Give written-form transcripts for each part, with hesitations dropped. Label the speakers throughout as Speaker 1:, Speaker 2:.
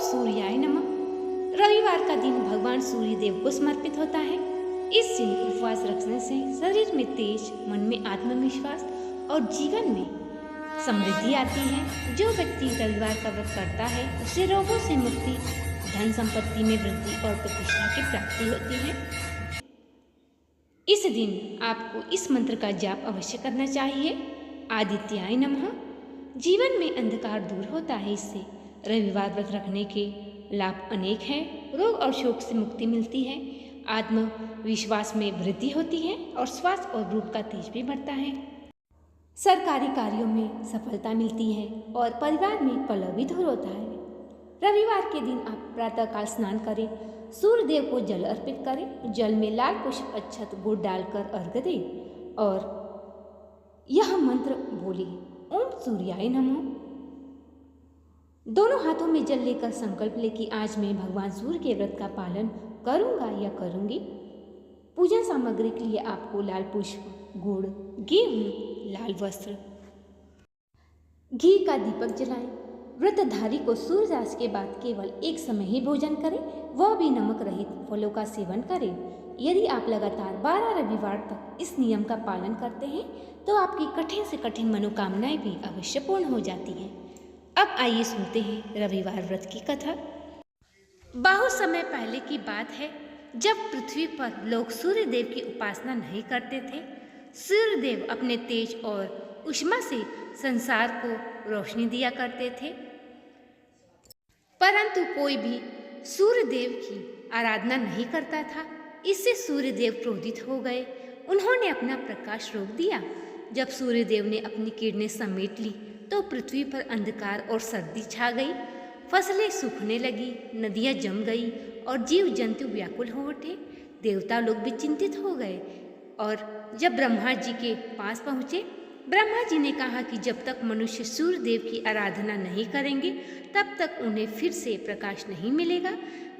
Speaker 1: सूर्याय नमः। रविवार का दिन भगवान सूर्य देव को समर्पित होता है। इस दिन उपवास रखने से शरीर में तेज, मन में आत्मविश्वास और जीवन में समृद्धि आती है। जो व्यक्ति रविवार का व्रत करता है उसे रोगों से मुक्ति, धन संपत्ति में वृद्धि और प्रतिष्ठा की प्राप्ति होती है। इस दिन आपको इस मंत्र का जाप अवश्य करना चाहिए। आदित्याय नमः। जीवन में अंधकार दूर होता है। इससे रविवार व्रत रखने के लाभ अनेक हैं। रोग और शोक से मुक्ति मिलती है, आत्मविश्वास में वृद्धि होती है और स्वास्थ्य और रूप का तेज भी बढ़ता है। सरकारी कार्यों में सफलता मिलती है और परिवार में कलह भी दूर होता है। रविवार के दिन आप प्रातःकाल स्नान करें, सूर्य देव को जल अर्पित करें, जल में लाल पुष्प, अक्षत, गुड़ डालकर अर्घ्य दें और यह मंत्र बोले, ओम सूर्याय नमः। दोनों हाथों में जल लेकर संकल्प ले कि आज मैं भगवान सूर्य के व्रत का पालन करूंगा या करूंगी। पूजा सामग्री के लिए आपको लाल पुष्प, गुड़, गेहूं, लाल वस्त्र, घी का दीपक जलाएं। व्रतधारी को सूर्यास्त के बाद केवल एक समय ही भोजन करें, वह भी नमक रहित फलों का सेवन करें। यदि आप लगातार 12 रविवार तक इस नियम का पालन करते हैं तो आपकी कठिन से कठिन मनोकामनाएं भी अवश्य पूर्ण हो जाती हैं। अब आइए सुनते हैं रविवार व्रत की कथा। बहुत समय पहले की बात है, जब पृथ्वी पर लोग सूर्य देव की उपासना नहीं करते थे। सूर्य देव अपने तेज और ऊष्मा से संसार को रोशनी दिया करते थे, परंतु कोई भी सूर्य देव की आराधना नहीं करता था। इससे सूर्य देव क्रोधित हो गए। उन्होंने अपना प्रकाश रोक दिया। जब सूर्य देव ने अपनी किरणें समेट ली तो पृथ्वी पर अंधकार और सर्दी छा गई। फसलें सूखने लगी, नदियां जम गई और जीव जंतु व्याकुल हो उठे। देवता लोग भी चिंतित हो गए और जब ब्रह्मा जी के पास पहुँचे, ब्रह्मा जी ने कहा कि जब तक मनुष्य सूर्य देव की आराधना नहीं करेंगे तब तक उन्हें फिर से प्रकाश नहीं मिलेगा।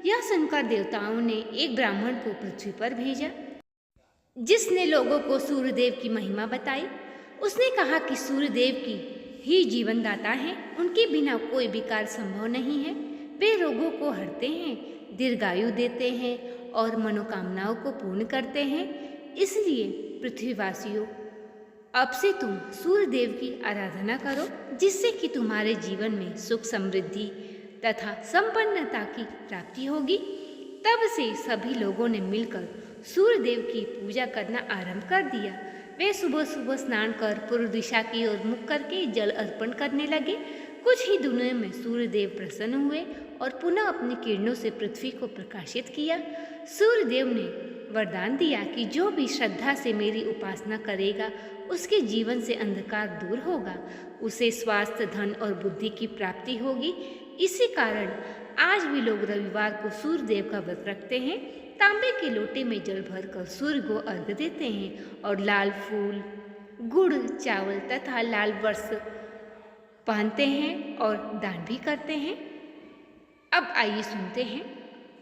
Speaker 1: यह सुनकर देवताओं ने एक ब्राह्मण को पृथ्वी पर भेजा, जिसने लोगों को सूर्य देव की महिमा बताई। उसने कहा कि सूर्य देव की ही जीवनदाता हैं, उनके बिना कोई भी कार्य संभव नहीं है। वे रोगों को हरते हैं, दीर्घायु देते हैं और मनोकामनाओं को पूर्ण करते हैं। इसलिए पृथ्वीवासियों, अब से तुम सूर्य देव की आराधना करो, जिससे कि तुम्हारे जीवन में सुख, समृद्धि तथा संपन्नता की प्राप्ति होगी। तब से सभी लोगों ने मिलकर सूर्य देव की पूजा करना आरंभ कर दिया। वे सुबह सुबह स्नान कर पूर्व दिशा की ओर मुख करके जल अर्पण करने लगे। कुछ ही दिनों में सूर्य देव प्रसन्न हुए और पुनः अपनी किरणों से पृथ्वी को प्रकाशित किया। सूर्य देव ने वरदान दिया कि जो भी श्रद्धा से मेरी उपासना करेगा उसके जीवन से अंधकार दूर होगा, उसे स्वास्थ्य, धन और बुद्धि की प्राप्ति होगी। इसी कारण आज भी लोग रविवार को सूर्य देव का व्रत रखते हैं। तांबे के लोटे में जल भरकर सूर्य को अर्घ्य देते हैं और लाल फूल, गुड़, चावल तथा लाल वस्त्र पहनते हैं और दान भी करते हैं। अब आइए सुनते हैं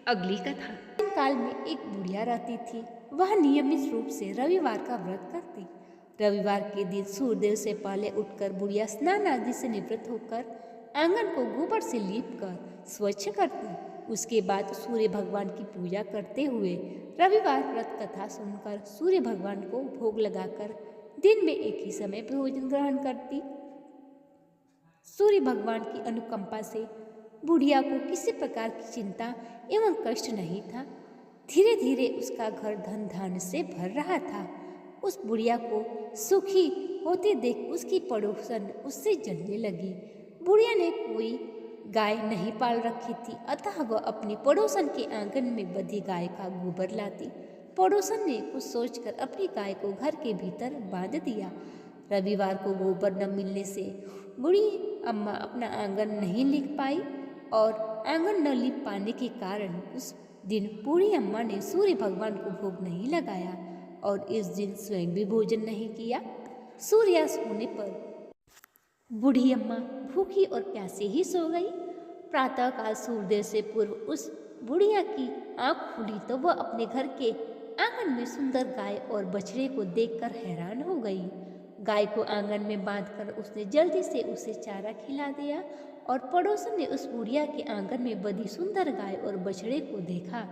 Speaker 1: अगली कथा। काल में एक बुढ़िया रहती थी। वह नियमित रूप से रविवार का व्रत करती। रविवार के दिन सूर्यदेव से पहले उठकर बुढ़िया स्नान आदि से निवृत्त होकर आंगन को गोबर से लीपकर स्वच्छ करती। उसके बाद सूर्य भगवान की पूजा करते हुए रविवार व्रत कथा सुनकर सूर्य भगवान को भोग लगाकर दिन में एक ही समय भोजन ग्रहण करती। सूर्य भगवान की अनुकंपा से बुढ़िया को किसी प्रकार की चिंता एवं कष्ट नहीं था। धीरे धीरे उसका घर धन धान्य से भर रहा था। उस बुढ़िया को सुखी होते देख उसकी पड़ोसन उससे जलने लगी। बुढ़िया ने कोई गाय नहीं पाल रखी थी, अतः वह अपनी पड़ोसन के आंगन में बंधी गाय का गोबर लाती। पड़ोसन ने कुछ सोचकर अपनी गाय को घर के भीतर बांध दिया। रविवार को गोबर न मिलने से बूढ़ी अम्मा अपना आंगन नहीं लीप पाई और आंगन न लीप पाने के कारण उस दिन बूढ़ी अम्मा ने सूर्य भगवान को भोग नहीं लगाया और इस दिन स्वयं भी भोजन नहीं किया। सूर्यास्त होने पर बूढ़ी अम्मा भूखी और प्यासी ही सो गई। प्रातःकाल सूर्योदय से पूर्व उस बुढ़िया की आंख खुली तो वह अपने घर के आंगन में सुंदर गाय और बछड़े को देखकर हैरान हो गई। गाय को आंगन में बांधकर उसने जल्दी से उसे चारा खिला दिया और पड़ोसन ने उस बुढ़िया के आंगन में बंधी सुंदर गाय और बछड़े को देखा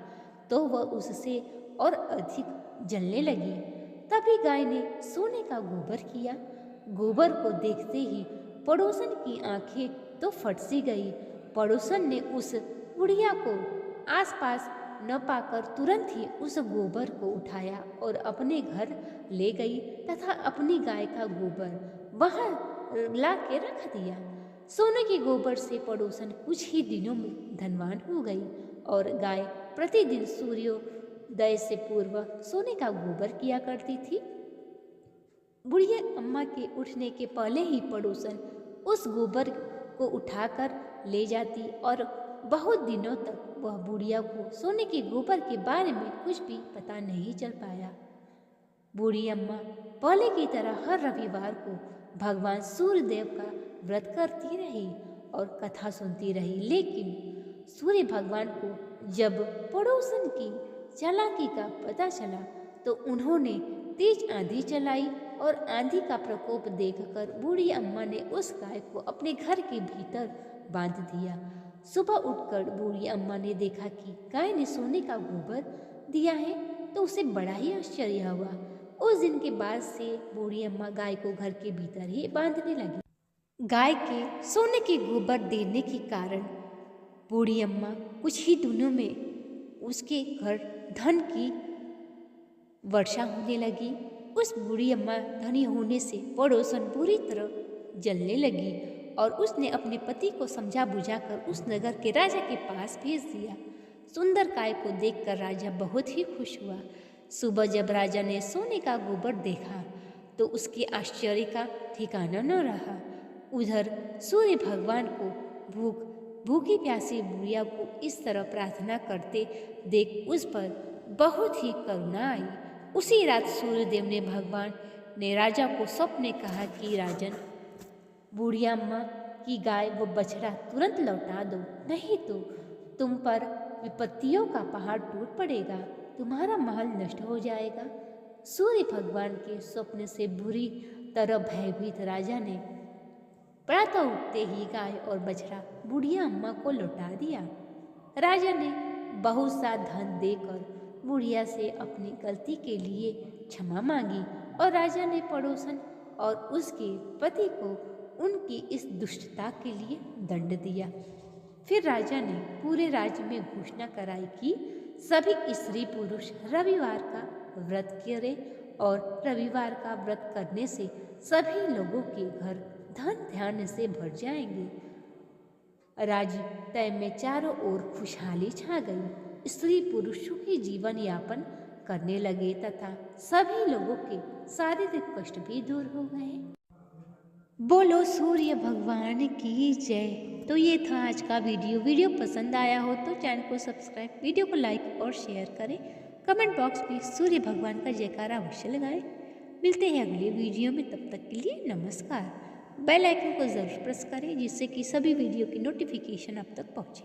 Speaker 1: तो वह उससे और अधिक जलने लगी। तभी गाय ने सोने का गोबर किया। गोबर को देखते ही पड़ोसन की आंखें तो फट सी गई। पड़ोसन ने उस बुढ़िया को आसपास न पाकर तुरंत ही उस गोबर को उठाया और अपने घर ले गई तथा अपनी गाय का गोबर वहां ला के रख दिया। सोने के गोबर से पड़ोसन कुछ ही दिनों में धनवान हो गई और गाय प्रतिदिन सूर्योदय से पूर्व सोने का गोबर किया करती थी। बुढ़िया अम्मा के उठने के पहले ही पड़ोसन उस गोबर को उठाकर ले जाती और बहुत दिनों तक वह बुढ़िया को सोने के गोबर के बारे में कुछ भी पता नहीं चल पाया। बूढ़ी अम्मा पहले की तरह हर रविवार को भगवान सूर्यदेव का व्रत करती रही और कथा सुनती रही, लेकिन सूर्य भगवान को जब पड़ोसन की चालाकी का पता चला तो उन्होंने तेज आंधी चलाई और आंधी का प्रकोप देखकर बूढ़ी अम्मा ने उस गाय को अपने घर के भीतर बांध दिया। सुबह उठकर बूढ़ी अम्मा ने देखा कि गाय ने सोने का गोबर दिया है तो उसे बड़ा ही आश्चर्य हुआ। उस दिन के बाद से बूढ़ी अम्मा गाय को घर के भीतर ही बांधने लगी। गाय के सोने के गोबर देने के कारण बूढ़ी अम्मा कुछ ही दिनों में उसके घर धन की वर्षा होने लगी। उस बूढ़ी अम्मा धनी होने से पड़ोसन बुरी तरह जलने लगी और उसने अपने पति को समझा बुझाकर उस नगर के राजा के पास भेज दिया। सुंदर गाय को देखकर राजा बहुत ही खुश हुआ। सुबह जब राजा ने सोने का गोबर देखा तो उसके आश्चर्य का ठिकाना न रहा। उधर सूर्य भगवान को भूखी प्यासी बुढ़िया को इस तरह प्रार्थना करते देख उस पर बहुत ही करुणा आई। उसी रात सूर्यदेव ने भगवान ने राजा को स्वप्न में कहा कि राजन, बूढ़िया अम्मा की गाय व बछड़ा तुरंत लौटा दो, नहीं तो तुम पर विपत्तियों का पहाड़ टूट पड़ेगा, तुम्हारा महल नष्ट हो जाएगा। सूर्य भगवान के स्वप्न से बुरी तरह भयभीत राजा ने प्रातः उठते ही गाय और बछड़ा बूढ़िया अम्मा को लौटा दिया। राजा ने बहुत सा धन देकर बुढ़िया से अपनी गलती के लिए क्षमा मांगी और राजा ने पड़ोसन और उसके पति को उनकी इस दुष्टता के लिए दंड दिया। फिर राजा ने पूरे राज्य में घोषणा कराई कि सभी स्त्री पुरुष रविवार का व्रत करें और रविवार का व्रत करने से सभी लोगों के घर धन धान्य से भर जाएंगे। राज्य में चारों ओर खुशहाली छा गई। स्त्री पुरुष सुखी जीवन यापन करने लगे तथा सभी लोगों के शारीरिक कष्ट भी दूर हो गए। बोलो सूर्य भगवान की जय। तो ये था आज का वीडियो पसंद आया हो तो चैनल को सब्सक्राइब, वीडियो को लाइक और शेयर करें। कमेंट बॉक्स में सूर्य भगवान का जयकारा अवश्य लगाएं। मिलते हैं अगले वीडियो में, तब तक के लिए नमस्कार। बेल आइकन को ज़रूर प्रेस करें जिससे कि सभी वीडियो की नोटिफिकेशन आप तक पहुँचे।